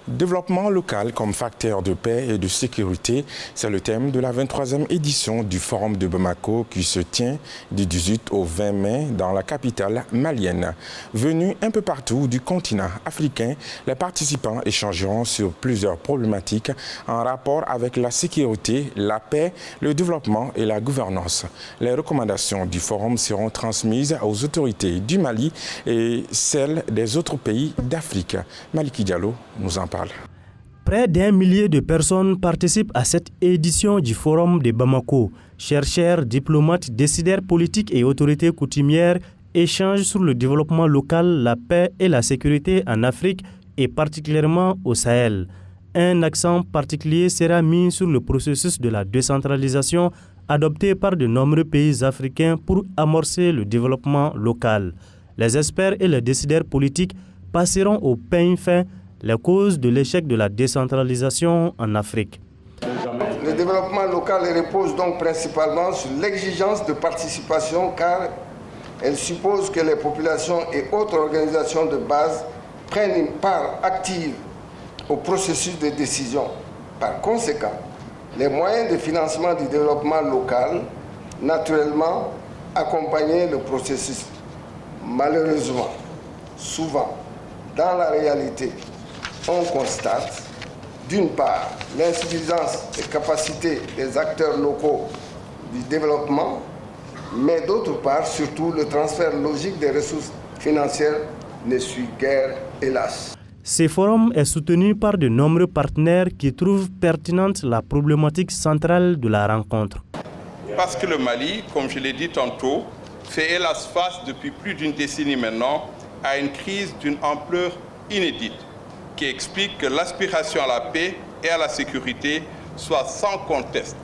Développement local comme facteur de paix et de sécurité, c'est le thème de la 23e édition du Forum de Bamako qui se tient du 18 au 20 mai dans la capitale malienne. Venus un peu partout du continent africain, les participants échangeront sur plusieurs problématiques en rapport avec la sécurité, la paix, le développement et la gouvernance. Les recommandations du forum seront transmises aux autorités du Mali et celles des autres pays d'Afrique. Maliki Diallo nous en parle. Près d'1 millier de personnes participent à cette édition du Forum de Bamako. Chercheurs, diplomates, décideurs politiques et autorités coutumières échangent sur le développement local, la paix et la sécurité en Afrique et particulièrement au Sahel. Un accent particulier sera mis sur le processus de la décentralisation adopté par de nombreux pays africains pour amorcer le développement local. Les experts et les décideurs politiques passeront au peigne fin les causes de l'échec de la décentralisation en Afrique. Le développement local repose donc principalement sur l'exigence de participation car elle suppose que les populations et autres organisations de base prennent une part active au processus de décision. Par conséquent, les moyens de financement du développement local, naturellement, accompagnaient le processus. Malheureusement, souvent, dans la réalité, on constate, d'une part, l'insuffisance des capacités des acteurs locaux du développement, mais d'autre part, surtout, le transfert logique des ressources financières ne suit guère, hélas. Ce forum est soutenu par de nombreux partenaires qui trouvent pertinente la problématique centrale de la rencontre. Parce que le Mali, comme je l'ai dit tantôt, fait hélas face depuis plus d'une décennie maintenant à une crise d'une ampleur inédite qui explique que l'aspiration à la paix et à la sécurité soit sans conteste